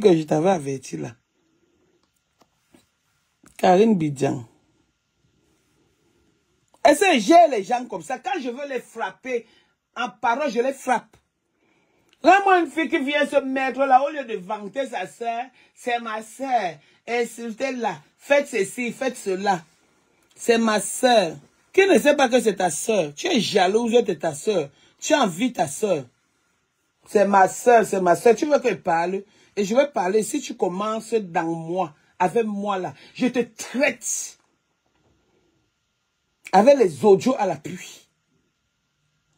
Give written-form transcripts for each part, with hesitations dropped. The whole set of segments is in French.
que je t'avais averti là. Karine Bidjan. Est-ce que j'ai les gens comme ça? Quand je veux les frapper, en parole, je les frappe. Vraiment une fille qui vient se mettre là, au lieu de vanter sa soeur, c'est ma soeur. Insultez-la. Faites ceci, faites cela. C'est ma soeur. Qui ne sait pas que c'est ta soeur? Tu es jalouse de ta soeur. Tu envies ta soeur. C'est ma soeur, c'est ma soeur. Tu veux que je parle? Et je vais parler. Si tu commences dans moi, avec moi là, je te traite. Avec les audios à l'appui.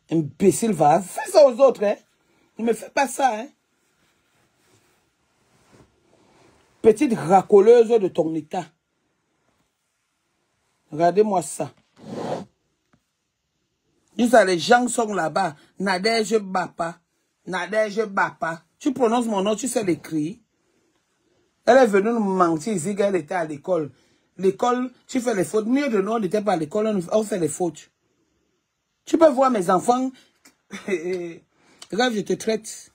Imbécile, va. Fais ça aux autres, hein. Ne me fais pas ça, hein. Petite racoleuse de ton état. Regardez-moi ça. Dis ça, les gens sont là-bas. Nadège Bapa. Nadège Bapa. Tu prononces mon nom, tu sais l'écrire. Elle est venue nous mentir ici qu'elle était à l'école. L'école, tu fais les fautes. Mieux de nous, on n'était pas à l'école, on fait les fautes. Tu peux voir mes enfants. Regarde, je te traite.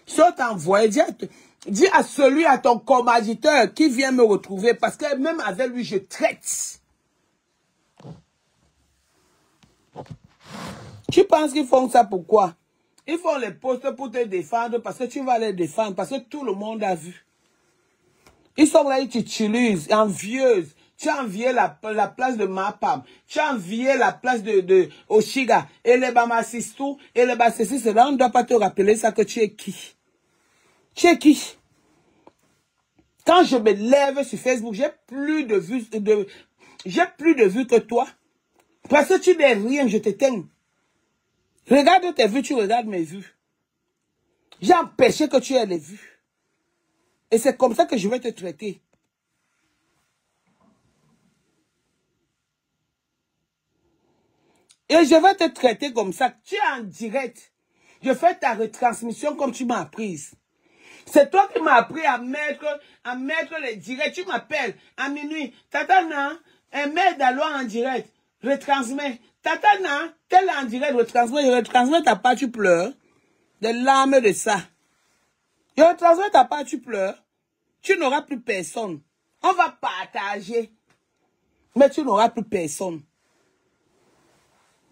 Si on t'envoie, dis à celui, à ton commanditateur qui vient me retrouver, parce que même avec lui, je traite. Tu penses qu'ils font ça pourquoi? Ils font les postes pour te défendre, parce que tu vas les défendre, parce que tout le monde a vu. Ils sont là, ils t'utilisent, envieuses. Tu as envié la place de Mapam. Tu as envié la place de Oshiga. Et les Bamassistou, et les Bassissis, c'est là, on ne doit pas te rappeler ça que tu es qui. Tu es qui? Quand je me lève sur Facebook, j'ai plus de vues que toi. Parce que tu n'es rien, je t'éteins. Regarde tes vues, tu regardes mes vues. J'ai empêché que tu aies les vues. Et c'est comme ça que je vais te traiter. Et je vais te traiter comme ça. Tu es en direct. Je fais ta retransmission comme tu m'as apprise. C'est toi qui m'as appris à mettre les directs. Tu m'appelles à minuit. Tatana, un mail d'aloi en direct. Retransmets. Tatana, tel en direct, retransmets. Je retransmets ta part, tu pleures. Des larmes de ça. Je retransmets ta part, tu pleures. Tu n'auras plus personne. On va partager. Mais tu n'auras plus personne.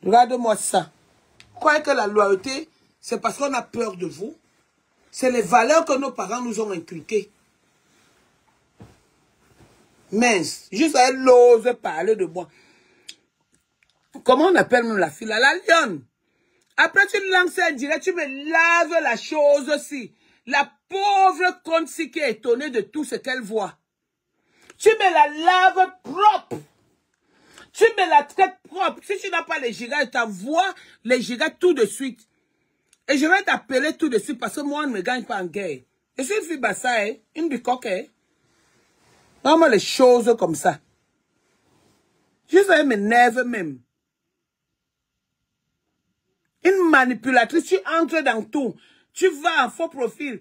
Regarde-moi ça. Croyez que la loyauté, c'est parce qu'on a peur de vous. C'est les valeurs que nos parents nous ont inculquées. Mince, juste elle ose parler de moi. Comment on appelle même la fille là? La lionne. Après tu lances un direct, tu me laves la chose aussi. La pauvre conne-ci qui est étonnée de tout ce qu'elle voit. Tu me la laves propre. Tu me la traites propre. Si tu n'as pas les gigas, je t'envoie les gigas tout de suite. Et je vais t'appeler tout de suite parce que moi, on ne me gagne pas en guerre. Je suis une fille bassa, une bicoque. Vraiment les choses comme ça. Juste elle m'énerve même. Une manipulatrice, tu entres dans tout. Tu vas en faux profil.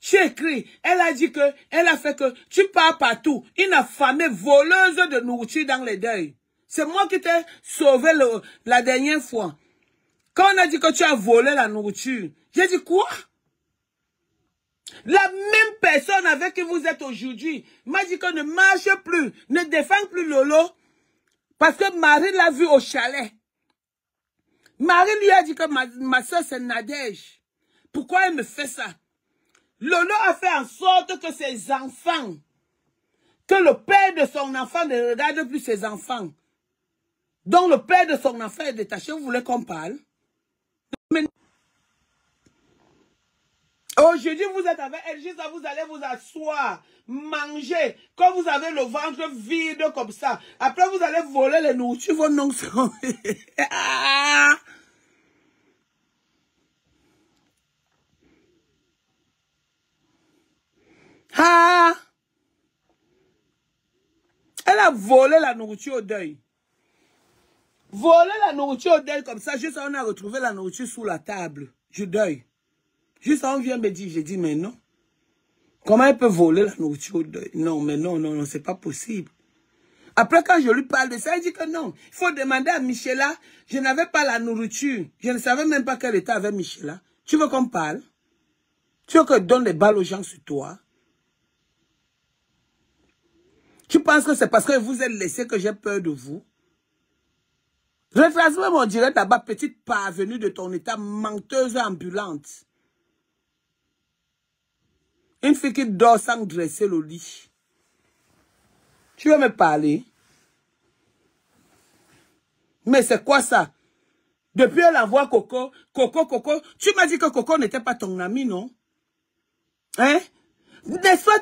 Tu écris. Elle a dit que, elle a fait que, tu pars partout. Une affamée voleuse de nourriture dans les deuils. C'est moi qui t'ai sauvé la dernière fois. Quand on a dit que tu as volé la nourriture, j'ai dit quoi? La même personne avec qui vous êtes aujourd'hui m'a dit qu'on ne marche plus, ne défend plus Lolo, parce que Marie l'a vu au chalet. Marie lui a dit que ma soeur c'est Nadège. Pourquoi elle me fait ça? Lolo a fait en sorte que ses enfants, que le père de son enfant ne regarde plus ses enfants. Donc le père de son enfant est détaché, vous voulez qu'on parle? Aujourd'hui, vous êtes avec elle, juste là, vous allez vous asseoir, manger. Quand vous avez le ventre vide comme ça, après vous allez voler les nourritures, vos noms seront... Ah! Elle a volé la nourriture au deuil. Voler la nourriture au deuil comme ça, juste on a retrouvé la nourriture sous la table. Je deuil. Juste on vient me dire, j'ai dit, mais non. Comment elle peut voler la nourriture au deuil? Non, mais non, non, non, c'est pas possible. Après, quand je lui parle de ça, il dit que non. Il faut demander à Michela. Je n'avais pas la nourriture. Je ne savais même pas qu'elle était avec Michela. Tu veux qu'on parle? Tu veux que je donne les balles aux gens sur toi? Tu penses que c'est parce que vous êtes laissé que j'ai peur de vous? Retransmets mon direct là-bas, petite parvenue de ton état, menteuse ambulante. Une fille qui dort sans dresser le lit. Tu veux me parler? Mais c'est quoi ça? Depuis elle envoie Coco, tu m'as dit que Coco n'était pas ton ami, non? Hein? N'est-ce pas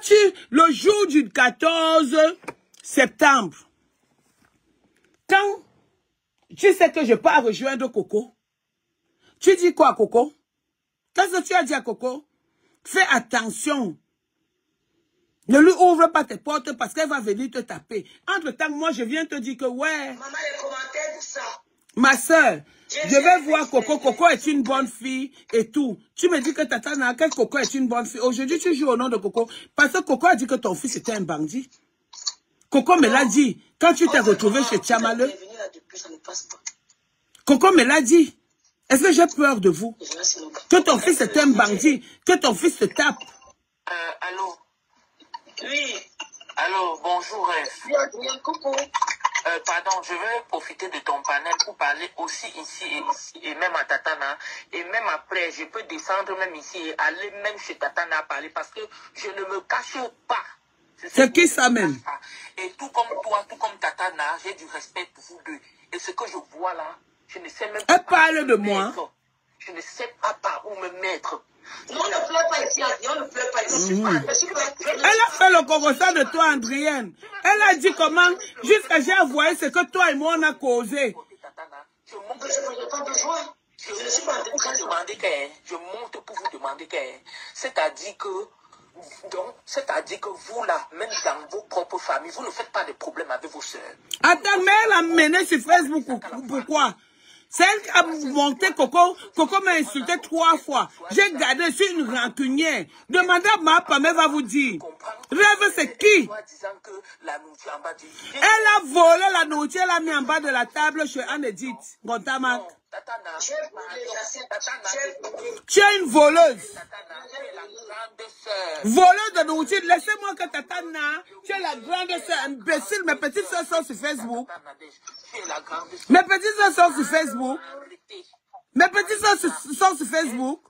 le jour du 14 septembre, quand tu sais que je pars rejoindre Coco, tu dis quoi à Coco? Qu'est-ce que tu as dit à Coco? Fais attention. Ne lui ouvre pas tes portes parce qu'elle va venir te taper. Entre-temps, moi, je viens te dire que ouais. Maman, les commentaires, tout ça. Ma soeur, je vais voir Coco. Coco est une bonne fille et tout. Tu me dis que Tatana, que Coco est une bonne fille. Aujourd'hui, tu joues au nom de Coco. Parce que Coco a dit que ton fils était un bandit. Coco me l'a dit. Quand tu t'es retrouvé chez Tchamaleu. Coco me l'a dit. Est-ce que j'ai peur de vous? Que ton fils est un bandit. Que ton fils te tape. Allô? Oui. Allô, bonjour, Rêve. Coucou. Pardon, je vais profiter de ton panel pour parler aussi ici et même à Tatana. Et même après, je peux descendre même ici et aller même chez Tatana parler parce que je ne me cache pas. C'est qui ça même? Et tout comme toi, tout comme Tatana, j'ai du respect pour vous deux. Et ce que je vois là, je ne sais même pas. Elle parle de moi. Je ne sais pas par où me mettre. Non, on ne pleure pas ici, on ne pleure pas ici. Elle a fait le concorsant de toi, Andrienne. Elle a dit comment, jusqu'à j'ai envoyé ce que toi et moi on a causé. Je monte pour vous demander que, c'est-à-dire que vous là, même dans vos propres familles, vous ne faites pas de problème avec vos soeurs. Attends, mais elle a mené sur Facebook, pourquoi? C'est elle qui a monté Coco. Coco m'a insulté 3 fois. J'ai gardé sur une rancunière. Demandez à ma femme, elle va vous dire. Rêve, c'est qui? Elle a volé la nourriture, elle a mis en bas de la table chez Anne-Edith. Gontamak. Tu es une voleuse. Voleuse de nourriture. Laissez-moi que Tatana, tu es la grande soeur. Imbécile, mes petites soeurs sont sur Facebook. Mes petites soeurs sont sur Facebook. Mes petites soeurs sont sur Facebook.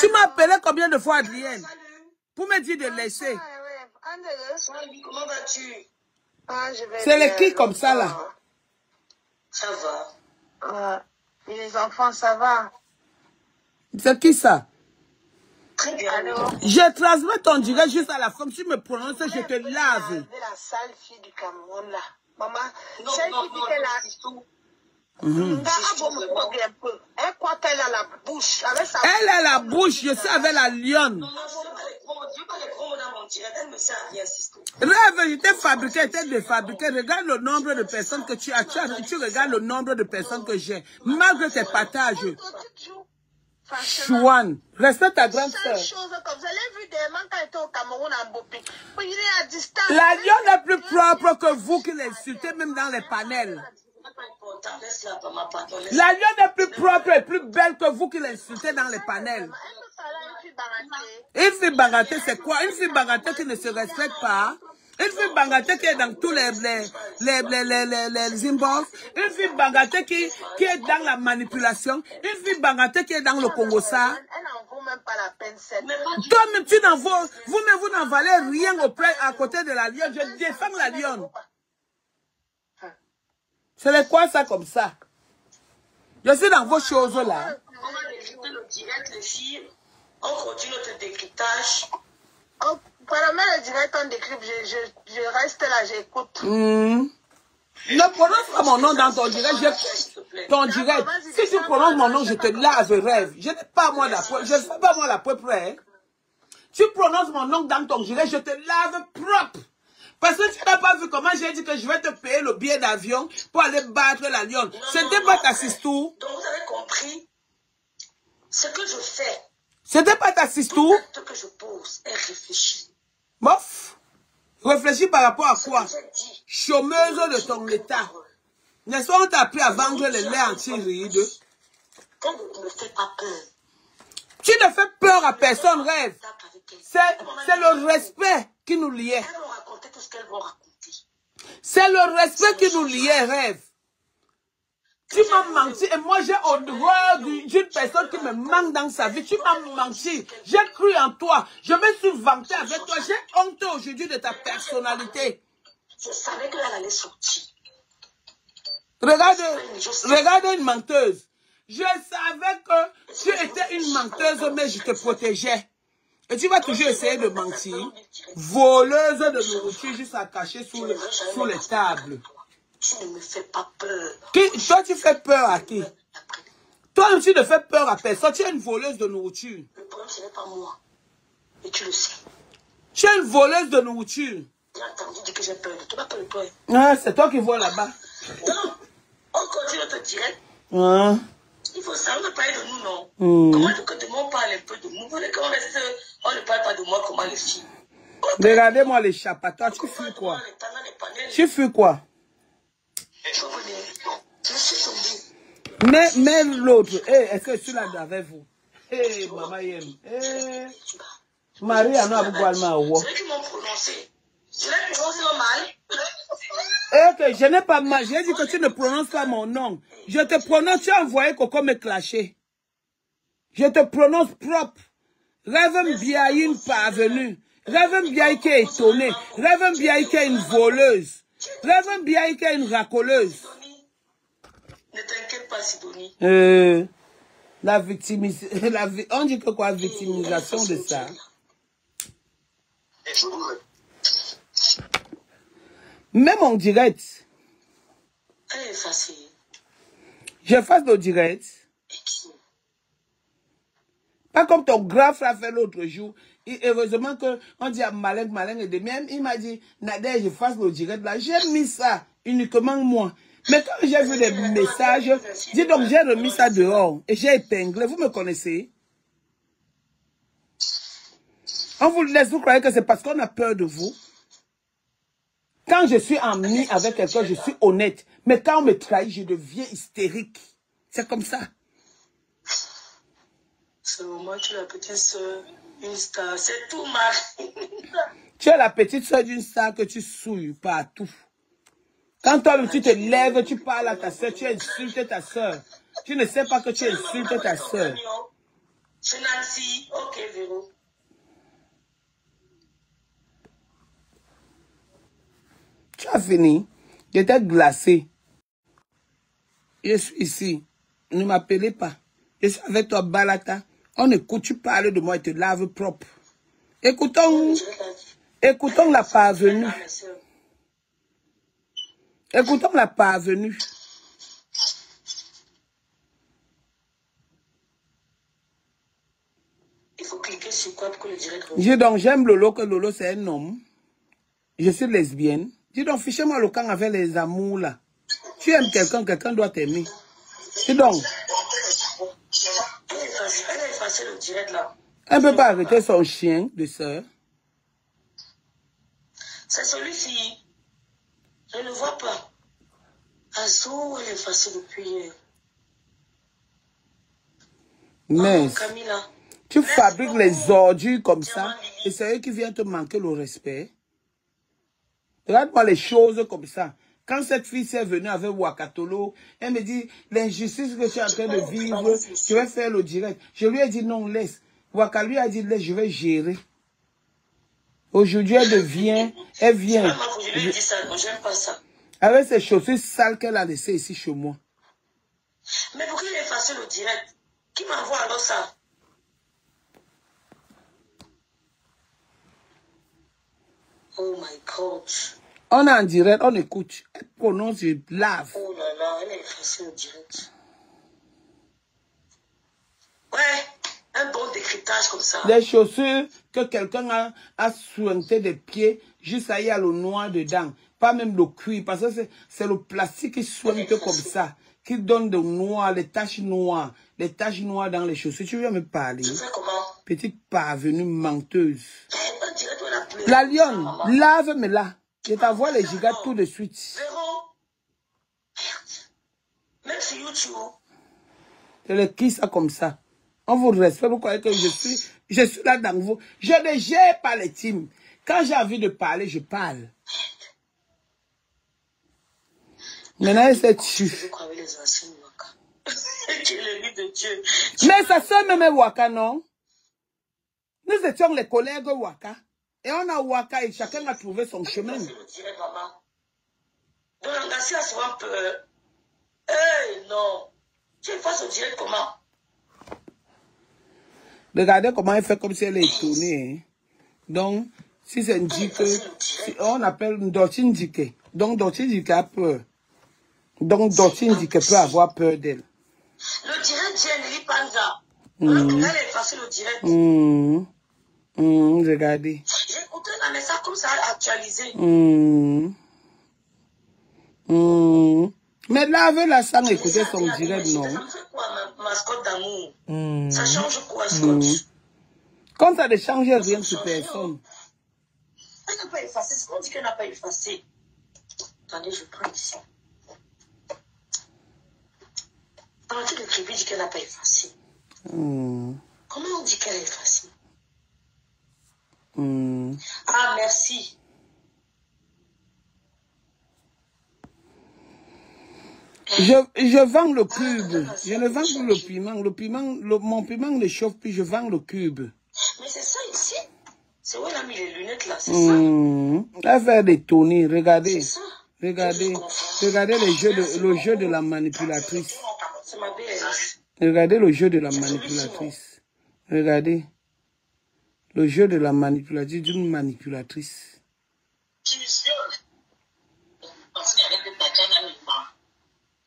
Tu m'as appelé combien de fois, Adrienne? Pour me dire de laisser. Comment vas-tu? C'est les qui comme ça, là? Ça va. Les enfants, ça va? C'est qui ça? Très bien. Alors, Je transmets ton direct juste à la fin. Tu me prononces, je te lave. la sale fille du Cameroun, là. Maman, Non, celle non, qui dit non, qu'elle a... Un peu. Elle croit qu'elle a la bouche. Avec sa... Elle a la bouche, je suis avec la lionne. Non, je veux pas les gros mots dans mon direct. Elle ne me sert à rien, Sisto. Rêve, je t'ai fabriqué, je t'ai défabriqué. Regarde le nombre de personnes que tu as. Tu regardes le nombre de personnes que j'ai. Malgré tes partages. Chouane, respecte ta grande sœur. La lionne est plus propre que vous qui l'insultez même dans les panels. La lionne est plus propre et plus belle que vous qui l'insultez dans les panels. Une fille bagatée, c'est quoi? Une fille bagatée qui ne se respecte pas. Une fille bagatée qui est dans tous les inbox. Une fille bagatée qui est dans la manipulation. Une fille bagatée qui est dans le Congo-Ça. Toi-même, tu n'en vaux, vous-même, vous n'en valez rien auprès, à côté de la lionne. Je défends la lionne. C'est quoi ça comme ça? Je suis dans vos choses là. On va décrypter le direct, les filles. On continue notre décryptage. Pendant le direct, on décrypte, je reste là, j'écoute. Ne prononce pas mon nom dans ton direct. Ton direct. Si tu prononces mon nom, je te lave, Rêve. Je n'ai pas moi la preuve. Je ne fais pas moi la preuve près. Tu prononces mon nom dans ton direct, je te lave propre. Parce que tu n'as pas vu comment j'ai dit que je vais te payer le billet d'avion pour aller battre la lionne. C'était pas ta sistou. Donc vous avez compris ce que je fais. C'était pas ta sistou. Tout que je pose est réfléchi. Bof. Réfléchis par rapport à quoi? Chômeuse de ton état. N'est-ce pas on t'a appris à vendre les laits anti-rides? Quand vous ne me faites pas peur. Tu ne fais peur à personne, Rêve. C'est le respect qui nous liait. Elle qu'elles vont raconter. C'est le respect qui nous liait, rêve. Tu m'as menti et moi j'ai horreur d'une personne qui me manque dans sa vie. Tu m'as menti. J'ai cru en toi. Je me suis vanté avec toi. J'ai honte aujourd'hui de ta personnalité. Je savais qu'elle allait sortir. Regarde une menteuse. Je savais que tu étais une menteuse, mais je te protégeais. Et tu vas toujours essayer de mentir. Voleuse de nourriture juste à cacher sous les tables. Tu ne me fais pas peur. Toi, tu fais peur à qui? Toi, tu ne fais peur à personne. Tu es une voleuse de nourriture. Le problème, ce n'est pas moi. Et tu le sais. Tu es une voleuse de nourriture. J'ai entendu dire que j'ai peur de toi. Tu n'as pas peur. Ah, c'est toi qui vois là-bas. Non. On continue notre direct. Ah. Il faut savoir parler de nous, non? Comment est-ce que tout le monde parle un peu de nous? Vous voulez qu'on reste, on ne parle pas de moi, comment les filles? Regardez-moi les chapeaux. Tu fuis quoi? Tu fuis quoi? Mais l'autre, est-ce que tu l'as avec vous? Maman Yem. Marie, on a beaucoup de mal. C'est eux qui m'ont prononcé. Je l'ai prononcé mal. Je n'ai pas mal. J'ai dit que tu ne prononces pas mon nom. Je te prononce, tu as envoyé Coco me clasher. Je te prononce propre. Rêve Biaïne parvenue. Rêve Biaïne qui est étonnée. Rêve Biaïne qui est une voleuse. Rêve Biaïne qui est une racoleuse. Ne t'inquiète pas, Sidonie. La victimisation. On dit que quoi, victimisation de ça? Même en direct. Elle est facile. Je fasse le direct. Pas comme ton grand frère fait l'autre jour. Et heureusement qu'on dit à Malin et de même, il m'a dit, Nadège, je fasse le direct là. J'ai mis ça uniquement moi. Mais quand j'ai vu les messages, dis donc, j'ai remis ça dehors et j'ai épinglé. Vous me connaissez? On vous laisse, vous croyez que c'est parce qu'on a peur de vous? Quand je suis ami avec quelqu'un, je suis honnête. Mais quand on me trahit, je deviens hystérique. C'est comme ça. C'est moi, tu es la petite soeur, une star. C'est tout, Marie. Tu es la petite soeur d'une star que tu souilles partout. Quand toi, tu te lèves, tu parles à ta soeur, tu insultes ta soeur. Tu ne sais pas que tu insultes ta soeur. C'est Nancy. Ok, Véro. Tu as fini. J'étais glacé. Je suis ici. Ne m'appelez pas. Je suis avec toi, Balata. On écoute, tu parles de moi et te lave propre. Écoutons la parvenue. Écoutons la parvenue. Il faut cliquer sur quoi pour que le direct revienne. Dis donc, j'aime Lolo, que Lolo c'est un homme. Je suis lesbienne. Dis donc, fichez-moi le camp avec les amours là. Tu aimes quelqu'un, quelqu'un doit t'aimer. Dis donc. Elle a effacé le direct là. Elle ne peut pas arrêter son chien de sœur. C'est celui-ci. Je ne le vois pas. Azou, elle est effacée depuis hier. Mais Camilla. tu fabriques les ordures comme ça et c'est eux qui viennent te manquer le respect. Regarde-moi les choses comme ça. Quand cette fille s'est venue avec Wakatolo, elle me dit, l'injustice que tu es en train de vivre, je vais faire le direct. Je lui ai dit non, laisse. Waka lui a dit, laisse, je vais gérer. Aujourd'hui, elle vient. Je lui ai dit ça, j'aime pas ça. Avec ces chaussures sales qu'elle a laissées ici chez moi. Mais pourquoi il a effacé le direct? Qui m'envoie alors ça? Oh my God. On est en direct, on écoute. Elle prononce, je lave. Oh là là, elle a effacé le direct. Ouais, un bon décryptage comme ça. Les chaussures que quelqu'un a sointé des pieds, juste là, il y a le noir dedans. Pas même le cuir, parce que c'est le plastique qui sointe comme ça, qui donne de noir, les taches noires dans les chaussures. Tu viens me parler? Tu fais comment? Petite parvenue menteuse. On dirait qu'on a pleuré. La lionne, lave-moi là. Je t'envoie les gigas tout de suite. Véro. Merde. Même sur YouTube. Je le qui ça comme ça. On vous respecte, vous croyez que je suis là dans vous. Je ne gère pas les teams. Quand j'ai envie de parler, je parle. Maintenant, elle s'est tue. Je crois avec les anciens Waka. Tu es l'ennemi de Dieu. Mais sa soeur même est Waka, non? Nous étions les collègues Waka. Et on a Waka et chacun a trouvé son chemin. Je le dirais, maman. Donc, Nangassi a souvent peur. Eh, non. Tu es face au direct comment? Regardez comment elle fait comme si elle est étonnée. Hein. Donc, si c'est Ndjike, on appelle Ndoti Ndjike. Donc, Ndoti Ndjike a peur. Donc, Ndoti Ndjike peut avoir peur d'elle. Le direct, j'ai Lili Panza. Elle est effacée le direct. Regardez. J'ai écouté un message comme ça actualisé. Mais lavez la sang, écoutez son direct, non? Ça me fait quoi, ma mascotte d'amour? Ça change quoi, Scotch? Quand ça ne change rien sur personne. Elle n'a pas effacé. C'est qu'on dit qu'elle n'a pas effacé. Attendez, je prends ici. Pendant que le Crépi dit qu'elle n'a pas effacé. Comment on dit qu'elle a effacé? Ah, merci. Je vends le cube. Je ne vends plus le piment. Mon piment ne chauffe plus. Je vends le cube. Mais c'est ça ici. C'est où elle a mis les lunettes là, c'est ça. Elle fait des tournées. Regardez. C'est ça. Regardez le jeu de la manipulatrice. C'est ma BS. Regardez le jeu de la manipulatrice. Regardez. Le jeu de la manipulatrice d'une manipulatrice.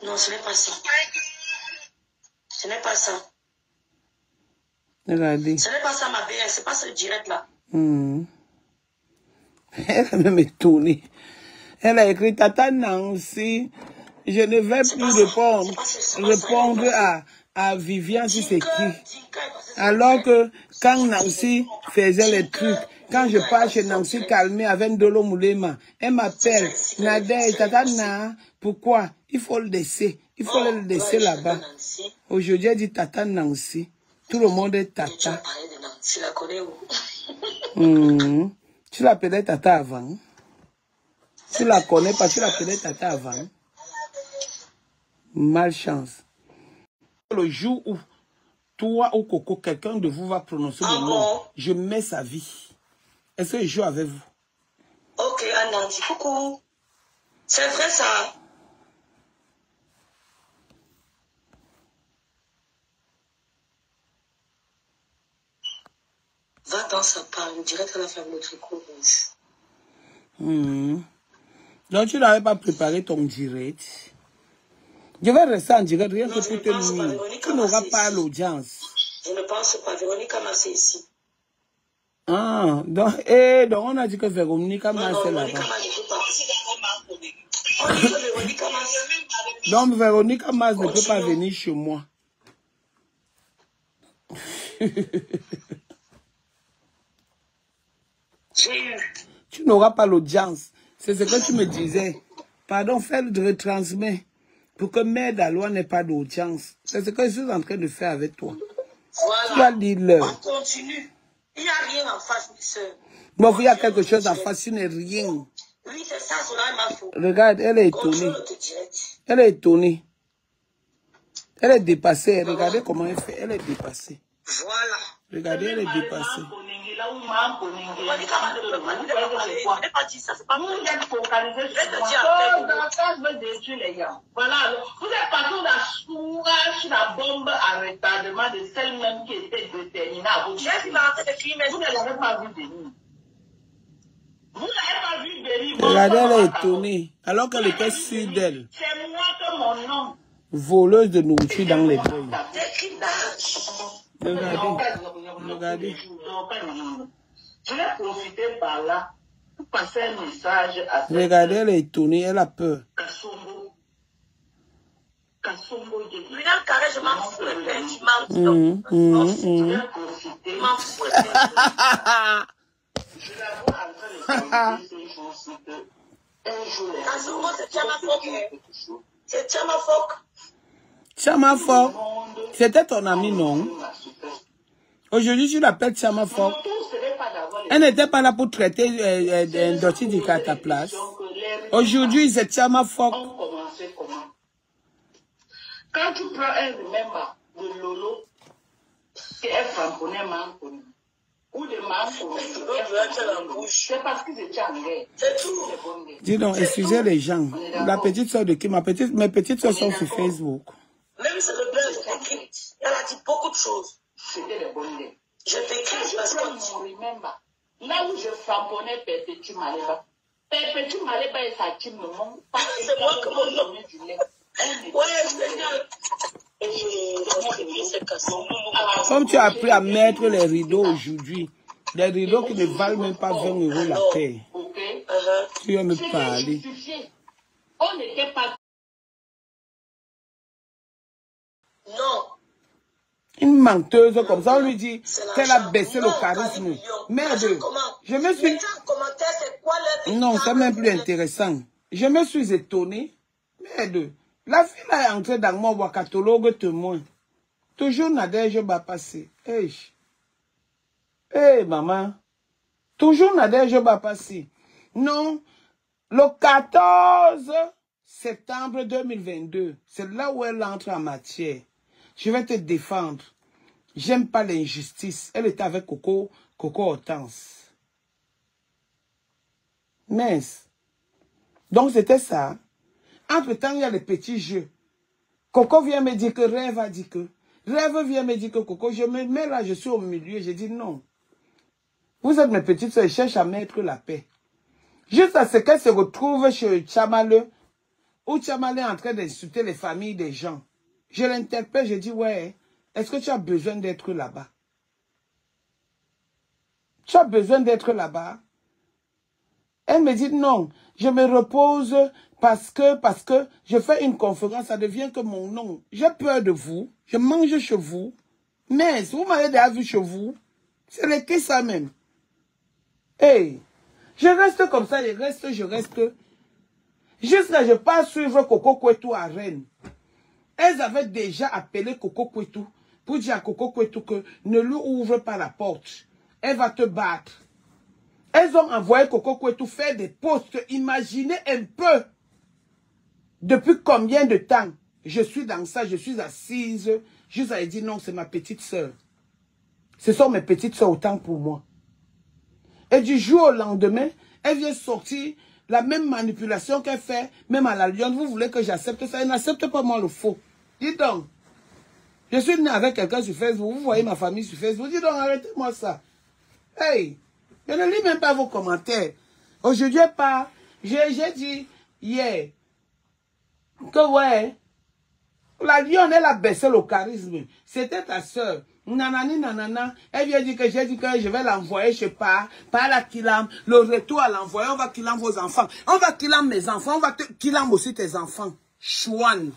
Non, ce n'est pas ça. Ce n'est pas ça. Regardez. Ce n'est pas ça, ma BS. C'est pas ce direct là. Elle a même étonnée. Elle a écrit Tata Nancy. Je ne vais plus répondre à Viviane si c'est qui. Alors que quand Nancy faisait les trucs, quand je pars chez Nancy Calmé avec Dolo Moulema, elle m'appelle Nadège, Tata Na, pourquoi? Il faut le laisser. Il faut le laisser là-bas. Aujourd'hui, elle dit Tata Nancy. Tout le monde est Tata. Tu la connais où? Tu l'appelais Tata avant. Tu la connais pas, tu l'appelais Tata avant. Malchance. Le jour où toi ou Coco, quelqu'un de vous va prononcer le nom, je mets sa vie. Est-ce que je joue avec vous? Ok, Anandi, coucou. C'est vrai ça. Va dans sa part, on dirait qu'elle a fait le tricot rouge. Donc tu n'avais pas préparé ton direct. Je vais rester en direct, rien que pour te nuire. Tu n'auras pas l'audience. Je ne pense pas. Véronique Amassé ici. Ah, donc on a dit que Véronique Amassé là-bas. Donc Véronique Amassé ne peut pas venir chez moi. Tu n'auras pas l'audience. C'est ce que tu me disais. Pardon, fais le retransmet. Pour que Mère Daloa n'ait pas d'audience. C'est ce que je suis en train de faire avec toi. Voilà. Tu vas dire l'heure. On continue. Il n'y a rien en face, mes soeurs. Bon, il y a quelque chose en face, tu n'es rien. Oui, c'est ça, cela est ma faute. Regarde, elle est étonnée. Elle est étonnée. Elle est dépassée. Regardez comment elle fait. Elle est dépassée. Voilà. Regardez, elle est dépassée. Voilà, vous êtes partout dans la bombe à retardement de celle-même qui était déterminée à vous. Vous n'avez pas vu venir. Vous n'avez pas vu venir. Regardez, elle est étonnée. Alors qu'elle était sûre d'elle. C'est moi que mon nom. Voleuse de nourriture dans les deuils. Regardez. Je vais profiter par là pour passer un message à cette... Regardez, elle est étonnée, elle a peur. Kassongo, Lui, dans le carré, je m'en fous. Je vais profiter. Je m'en fous. Je la vois en train de ces jours-ci que un jour... Kassongo, c'est Tchamafoque. C'est Tchamafoque. Tchamafoque, c'était ton ami, non? Aujourd'hui, tu l'appelles Tchamafoque. Elle n'était pas là pour traiter Ndoti Ndjike à ta place. Aujourd'hui, c'est Tchamafoque. Quand tu prends un remember de Lolo, qui est frapponnais manconné, ou de manconné, c'est parce que c'est Tchangé. C'est tout. Dis donc, excusez les gens. La petite soeur de qui? Mes petites soeurs sont sur Facebook. Même si le père je t'écris, elle a dit beaucoup de choses. C'était le bon dé. Je t'écris parce que... Remember, là où je frapponnais Perpétue Maléba, Perpétue Maléba et sa team ne m'ont pas... C'est moi que mon nom. Ouais, Comme tu as appris à mettre les rideaux aujourd'hui, les rideaux qui ne valent même pas 20 € la paire. Tu vas me parler. On n'était pas... Non. Une menteuse comme ça, on lui dit qu'elle a baissé le charisme. Merde, je me suis... Non, c'est même plus intéressant. Je me suis étonné. Merde, la fille là est entrée dans mon catalogue témoin. Toujours Nadège va passer. Hey, maman. Toujours Nadège va passer. Non, le 14 septembre 2022, c'est là où elle entre en matière. Je vais te défendre. J'aime pas l'injustice. Elle était avec Coco Hortense. Mince. Donc c'était ça. Entre-temps, il y a les petits jeux. Coco vient me dire que Rêve a dit que. Rêve vient me dire que Coco, je me mets là, je suis au milieu. Je dis non. Vous êtes mes petites soeurs, je cherche à mettre la paix. Juste à ce qu'elle se retrouve chez Tchamale, où Tchamale est en train d'insulter les familles des gens. Je l'interpelle, je dis, ouais, est-ce que tu as besoin d'être là-bas? Tu as besoin d'être là-bas? Elle me dit, non, je me repose parce que je fais une conférence, ça devient que mon nom. J'ai peur de vous, je mange chez vous, mais si vous m'avez déjà vu chez vous, c'est le que ça même. Hey, je reste comme ça, je reste. Jusqu'à je pars suivre Coco Kwetu à Rennes. Elles avaient déjà appelé Coco Kwetu pour dire à Coco Kwetu que ne lui ouvre pas la porte. Elle va te battre. Elles ont envoyé Coco Kwetu faire des posts. Imaginez un peu. Depuis combien de temps je suis dans ça, je suis assise. Juste à dire non, c'est ma petite soeur. Ce sont mes petites soeurs autant pour moi. Et du jour au lendemain, elle vient sortir la même manipulation qu'elle fait, même à la Lyon. Vous voulez que j'accepte ça? Elle n'accepte pas moi le faux. Dis donc. Je suis né avec quelqu'un sur Facebook. Vous voyez ma famille sur Facebook. Dis donc, arrêtez-moi ça. Hey, je ne lis même pas vos commentaires. Aujourd'hui, j'ai dit hier que ouais, la Lyon, elle a baissé le charisme. C'était ta soeur. Nanani, nanana. Elle vient dire que j'ai dit que je vais l'envoyer, je sais pas, par la Kilam. Le retour à l'envoyer, on va Kilam vos enfants. On va Kilam mes enfants, on va Kilam aussi tes enfants. Chouane.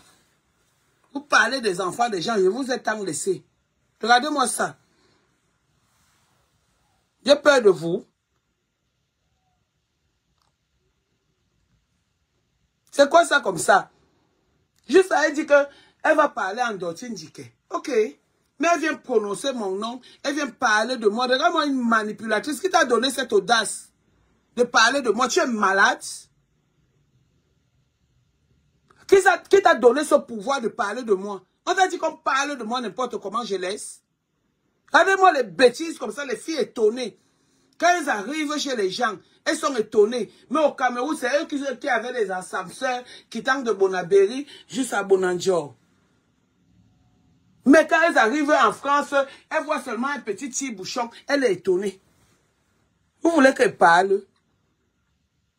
Vous parlez des enfants des gens, je vous ai tant laissé. Regardez-moi ça. J'ai peur de vous. C'est quoi ça comme ça? Juste à elle dit que elle va parler en Dortine Dike. Ok. Mais elle vient prononcer mon nom. Elle vient parler de moi. Regarde-moi une manipulatrice qui t'a donné cette audace de parler de moi. Tu es malade? Qui t'a donné ce pouvoir de parler de moi? On t'a dit qu'on parle de moi n'importe comment, je laisse. Regardez-moi les bêtises comme ça, les filles étonnées. Quand elles arrivent chez les gens, elles sont étonnées. Mais au Cameroun, c'est eux qui avaient les ascenseurs qui tentent de Bonabéry jusqu'à Bonandior. Mais quand elles arrivent en France, elles voient seulement un petit bouchon. Elle est étonnée. Vous voulez qu'elle parle?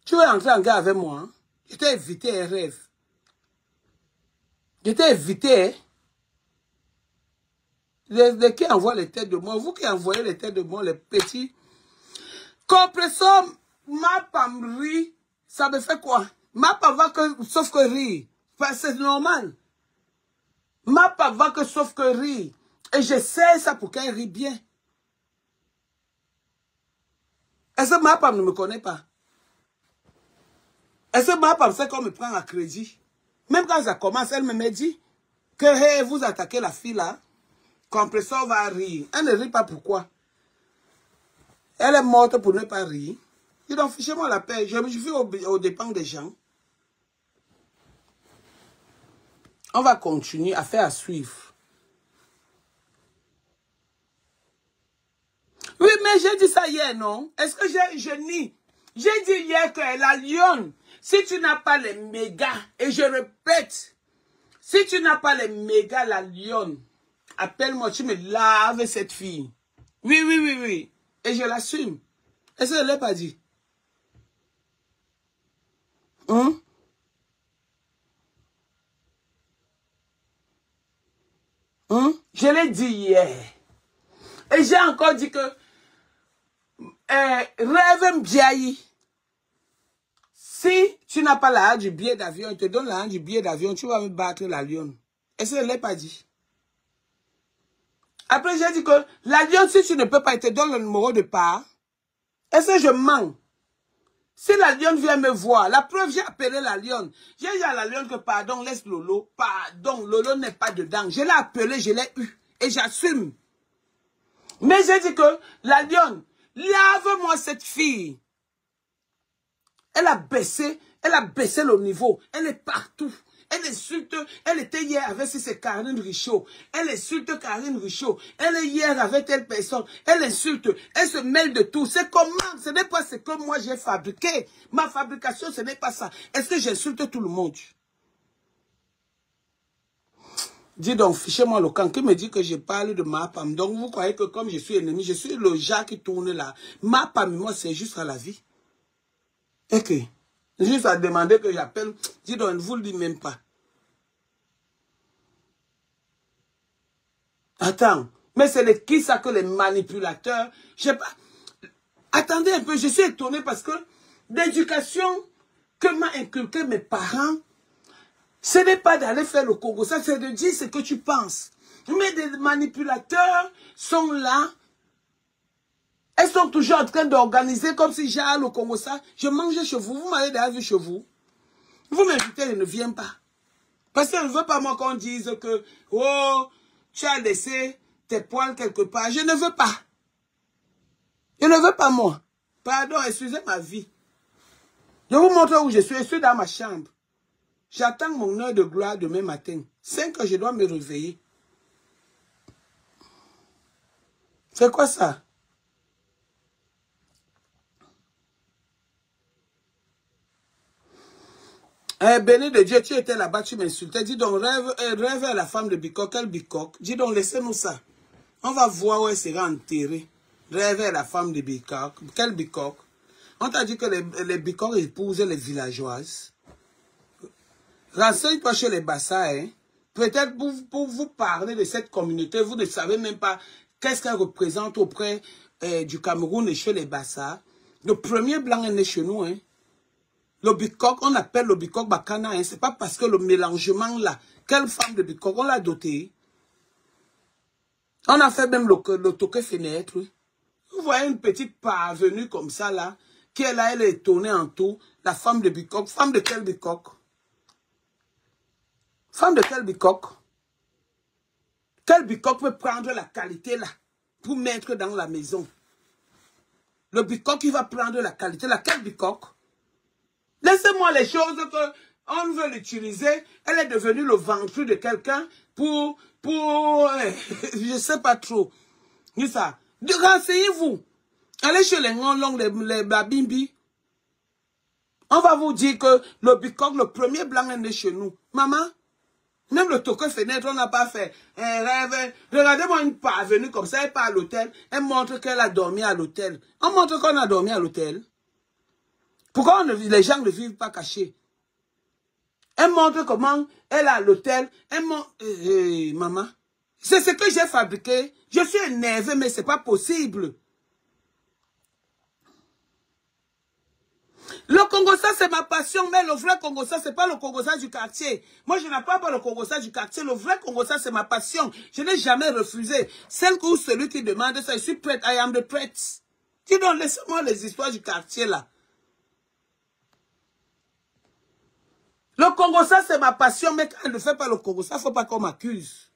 Tu veux entrer en guerre avec moi? Hein? Je t'ai évité un rêve. Je t'ai évité. Les qui envoient les têtes de moi? Vous qui envoyez les têtes de moi, les petits. Compresseur, ma femme rit. Ça me fait quoi? Ma femme va que, sauf que rire. C'est normal. Ma femme va que sauf que rire. Et je sais ça pour qu'elle rit bien. Est-ce que ma femme ne me connaît pas? Est-ce que ma femme sait qu'on me prend à crédit? Même quand ça commence, elle me dit que hey, vous attaquez la fille là. Compresseur va rire. Elle ne rit pas pourquoi? Elle est morte pour ne pas rire. Dis donc, fichez-moi la paix. Je vis aux dépens des gens. On va continuer à faire à suivre. Oui, mais j'ai dit ça hier, non? Est-ce que je nie? J'ai dit hier que la lionne, si tu n'as pas les mégas, et je répète, si tu n'as pas les mégas, la lionne, appelle-moi, tu me laves cette fille. Oui, oui, oui, oui. Et je l'assume. Est-ce que je ne l'ai pas dit? Hein? Hein? Je l'ai dit hier. Et j'ai encore dit que rêve Mbiayi. Si tu n'as pas l'argent du billet d'avion, il te donne l'argent du billet d'avion, tu vas me battre la lionne. Est-ce que je ne l'ai pas dit? Après, j'ai dit que la lionne, si tu ne peux pas, il te donne le numéro de part. Est-ce que je mens? Si la lionne vient me voir, la preuve, j'ai appelé la lionne. J'ai dit à la lionne que pardon, laisse Lolo. Pardon, Lolo n'est pas dedans. Je l'ai appelé, je l'ai eu. Et j'assume. Mais j'ai dit que la lionne, lave-moi cette fille. Elle a baissé le niveau. Elle est partout. Elle insulte, elle était hier avec c'est Karine Richaud. Elle insulte Karine Richaud. Elle est hier avec telle personne. Elle insulte, elle se mêle de tout. C'est comment? Ce n'est pas ce que moi j'ai fabriqué. Ma fabrication, ce n'est pas ça. Est-ce que j'insulte tout le monde? Dis donc, fichez-moi le camp qui me dit que je parle de ma femme. Donc vous croyez que comme je suis ennemi, je suis le Jacques qui tourne là. Ma femme, moi, c'est juste à la vie. Ok. Juste à demander que j'appelle. Dis donc, ne vous le dis même pas. Attends. Mais c'est qui ça que les manipulateurs? Je sais pas. Attendez un peu, je suis étonné parce que l'éducation que m'a inculqué mes parents, ce n'est pas d'aller faire le Congo, ça c'est de dire ce que tu penses. Mais des manipulateurs sont là. Elles sont toujours en train d'organiser comme si j'ai le Congo ça. Je mange chez vous. Vous m'avez déjà vu chez vous. Vous m'invitez, je ne viens pas. Parce que je ne veux pas moi qu'on dise que oh, tu as laissé tes poils quelque part. Je ne veux pas. Je ne veux pas moi. Pardon, excusez ma vie. Je vous montre où je suis. Je suis dans ma chambre. J'attends mon heure de gloire demain matin. 5 heures, je dois me réveiller. C'est quoi ça? Béni de Dieu, tu étais là-bas, tu m'insultais. Dis donc, rêve à la femme de Bikok. Quel Bikok? Dis donc, laissez-nous ça. On va voir où elle sera enterrée. Rêve à la femme de Bikok. Quel Bikok? On t'a dit que les Bikok épousent les villageoises. Renseigne-toi chez les Bassa, hein. Peut-être pour vous parler de cette communauté, vous ne savez même pas qu'est-ce qu'elle représente auprès du Cameroun et chez les Bassa. Le premier blanc est né chez nous, hein. Le Bikok, on appelle le Bikok Bakana, hein. C'est pas parce que le mélangement là, quelle femme de Bikok, on l'a doté. On a fait même le toqué fenêtre. Vous voyez une petite parvenue comme ça là, qui est là, elle est tournée en tout. La femme de Bikok. Femme de quel Bikok? Femme de quel Bikok? Quel Bikok peut prendre la qualité là pour mettre dans la maison? Le Bikok qui va prendre la qualité là, quel Bikok? Laissez-moi les choses qu'on veut l'utiliser. Elle est devenue le ventre de quelqu'un pour je sais pas trop. C'est ça. Renseignez-vous. Allez chez les Ngonlong, les Babimbi. On va vous dire que le Bikok, le premier blanc est né chez nous. Maman, même le toque fenêtre, on n'a pas fait un rêve. Regardez-moi une parvenue comme ça, elle part à l'hôtel. Elle montre qu'elle a dormi à l'hôtel. On montre qu'on a dormi à l'hôtel. Pourquoi les gens ne vivent pas cachés? Elle montre comment elle est à l'hôtel. Elle montre... maman, c'est ce que j'ai fabriqué. Je suis énervé, mais ce n'est pas possible. Le Congo-ça, c'est ma passion, mais le vrai Congo-ça, ce n'est pas le Congo-ça du quartier. Moi, je n'ai pas le Congo-ça du quartier. Le vrai Congo-ça, c'est ma passion. Je n'ai jamais refusé. Celle ou celui qui demande ça, je suis prête. I am the prête. Dis donc, laissez-moi les histoires du quartier, là. Le Congo, ça, c'est ma passion, mais quand elle ne fait pas le Congo, ça, il ne faut pas qu'on m'accuse.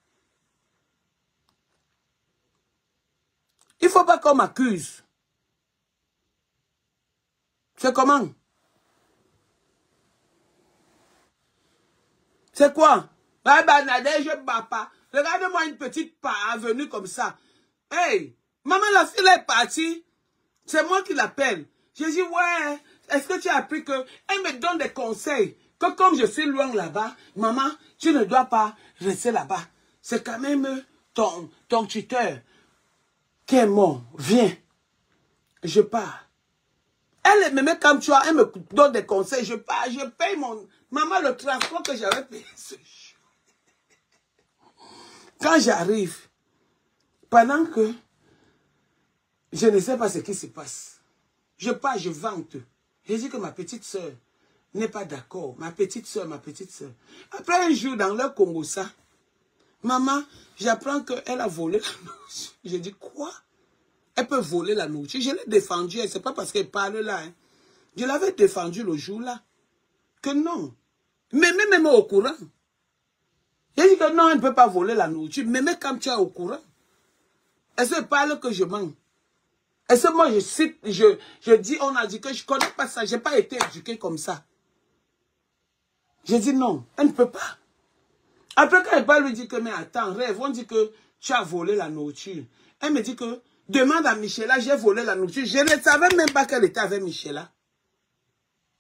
Il ne faut pas qu'on m'accuse. C'est comment? C'est quoi? Ah bah, Nadège, papa. Regardez-moi une petite part venue comme ça. Hey, maman, la fille est partie. C'est moi qui l'appelle. J'ai dit, ouais, est-ce que tu as appris que... Elle me donne des conseils. Que comme je suis loin là-bas, maman, tu ne dois pas rester là-bas. C'est quand même ton tuteur qui est mort. Viens. Je pars. Elle me met comme tu vois, elle me donne des conseils. Je pars, je paye mon... Maman, le transport que j'avais payé ce jour. Quand j'arrive, pendant que je ne sais pas ce qui se passe, je pars, je vante. Je dis que ma petite soeur n'est pas d'accord. Ma petite soeur. Après un jour, dans leur Congo, ça, maman, j'apprends qu'elle a volé la nourriture. Je dis, quoi? Elle peut voler la nourriture. Je l'ai défendue. Ce n'est pas parce qu'elle parle là. Hein. Je l'avais défendue le jour-là. Que non. Mais même au courant. J'ai dit que non, elle ne peut pas voler la nourriture. Mais même quand tu es au courant. Elle se parle que je mens. Et ce moi, je cite, je dis, on a dit que je ne connais pas ça. Je n'ai pas été éduquée comme ça. J'ai dit non, elle ne peut pas. Après, quand elle va lui dire que, mais attends, rêve, on dit que tu as volé la nourriture. Elle me dit que, demande à Michela, j'ai volé la nourriture. Je ne savais même pas qu'elle était avec Michela.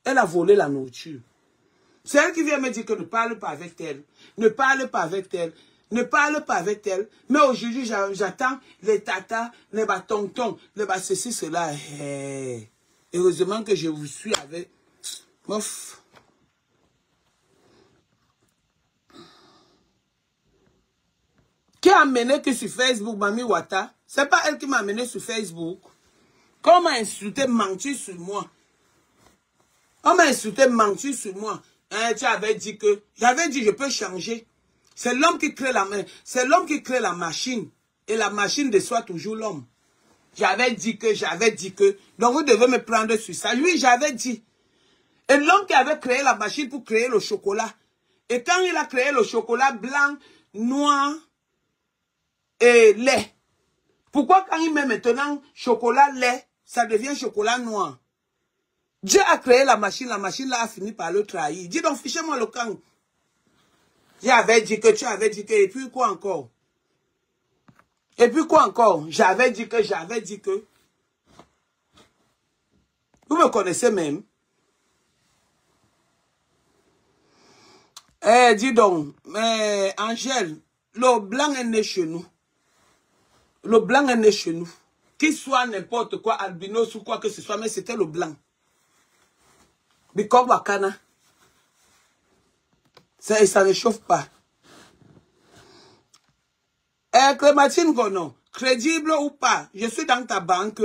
Elle a volé la nourriture. C'est elle qui vient me dire que ne parle pas avec elle. Ne parle pas avec elle. Ne parle pas avec elle. Mais aujourd'hui, j'attends les tatas, les tontons, les ceci, cela. Hey. Heureusement que je vous suis avec... Ouf. Qui a amené que sur Facebook, Mami Wata? C'est pas elle qui m'a amené sur Facebook. Quand on m'a insulté, menti sur moi. On m'a insulté, menti sur moi. Hein, tu avais dit que... J'avais dit, je peux changer. C'est l'homme qui crée la main. C'est l'homme qui crée la machine. Et la machine déçoit toujours l'homme. J'avais dit que. Donc vous devez me prendre sur ça. Oui, j'avais dit. Et l'homme qui avait créé la machine pour créer le chocolat. Et quand il a créé le chocolat blanc, noir et lait. Pourquoi quand il met maintenant chocolat lait, ça devient chocolat noir? Dieu a créé la machine là a fini par le trahir. Dis donc, fichez-moi le camp. J'avais dit que, tu avais dit que, et puis quoi encore? Et puis quoi encore? J'avais dit que. Vous me connaissez même. Eh, dis donc, Angèle, le blanc est né chez nous. Le blanc est né chez nous. Qu'il soit n'importe quoi, albinos ou quoi que ce soit, mais c'était le blanc. Bikok Wakana. Ça ne chauffe pas. Clémentine Gonon, crédible ou pas, je suis dans ta banque.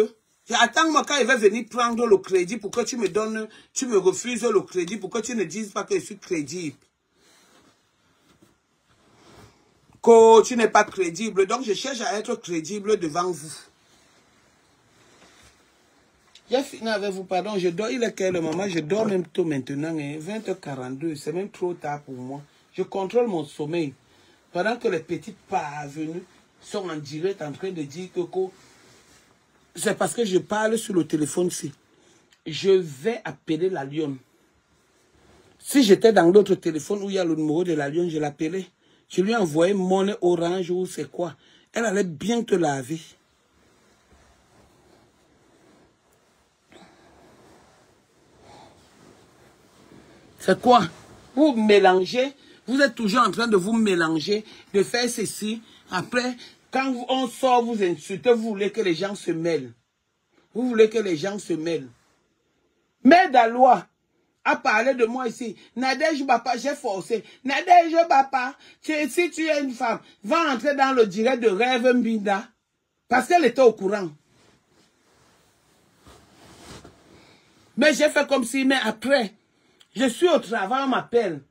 Attends-moi quand il va venir prendre le crédit pour que tu me donnes, tu me refuses le crédit pour que tu ne dises pas que je suis crédible. Que tu n'es pas crédible, donc je cherche à être crédible devant vous. J'ai fini avec vous, pardon, je dors, il est quel moment? Je dors même tôt maintenant, hein, 20h42, c'est même trop tard pour moi. Je contrôle mon sommeil. Pendant que les petites parvenues sont en direct en train de dire que c'est parce que je parle sur le téléphone-ci. Je vais appeler la lionne. Si j'étais dans l'autre téléphone où il y a le numéro de la lionne, je l'appelais. Je lui envoyais monnaie orange ou c'est quoi. Elle allait bien te laver. C'est quoi? Vous mélangez, vous êtes toujours en train de vous mélanger, de faire ceci. Après, quand on sort, vous insultez, vous voulez que les gens se mêlent. Vous voulez que les gens se mêlent. Mais Dalois a parlé de moi ici. Nadège Bapa, j'ai forcé. Nadège Bapa, si tu es une femme, va entrer dans le direct de Rêve Mbinda. Parce qu'elle était au courant. Mais j'ai fait comme si, mais après... Je suis au travail, on m'appelle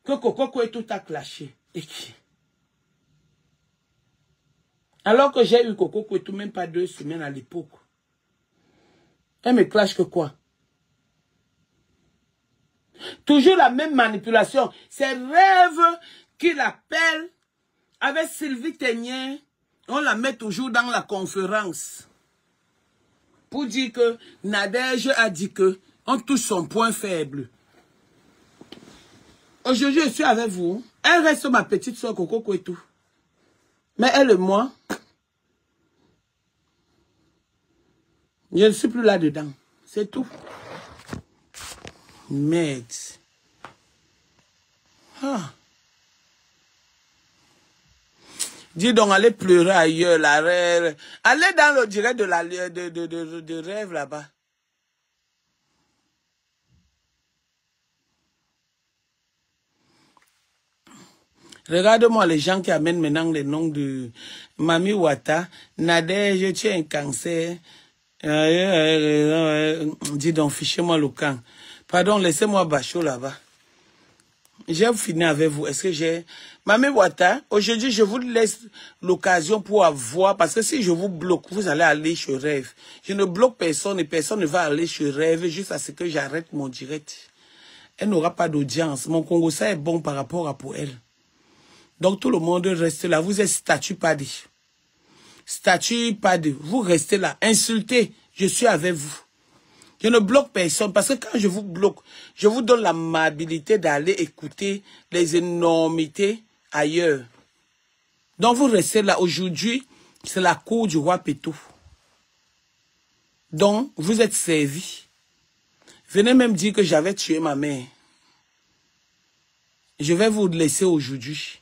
que Coco est tout a clashé. Et qui? Alors que j'ai eu Coco et tout, même pas 2 semaines à l'époque. Elle me clash que quoi? Toujours la même manipulation. C'est Rêve qui l'appelle avec Sylvie Ténier. On la met toujours dans la conférence. Pour dire que Nadège a dit que on touche son point faible. Aujourd'hui, je suis avec vous. Elle reste ma petite soeur Coco Kouetou. Mais elle et moi, je ne suis plus là-dedans. C'est tout. Merde. Ah. Dis donc, allez pleurer ailleurs, la rêve. Allez dans le direct de rêve là-bas. Regarde-moi les gens qui amènent maintenant les noms de Mami Wata, Nadège, tu as un cancer. Dis donc, fichez-moi le camp. Pardon, laissez-moi Bachot là-bas. J'ai fini avec vous. Est-ce que j'ai... Mami Wata, aujourd'hui, je vous laisse l'occasion pour avoir... Parce que si je vous bloque, vous allez aller sur Rêve. Je ne bloque personne et personne ne va aller sur Rêve juste à ce que j'arrête mon direct. Elle n'aura pas d'audience. Mon Congo, ça est bon par rapport à pour elle. Donc tout le monde reste là. Vous êtes statut paddy. Statut paddy. Vous restez là. Insultez. Je suis avec vous. Je ne bloque personne parce que quand je vous bloque, je vous donne l'amabilité d'aller écouter les énormités ailleurs. Donc vous restez là. Aujourd'hui, c'est la cour du roi Pétou. Donc vous êtes servis. Venez même dire que j'avais tué ma mère. Je vais vous laisser aujourd'hui.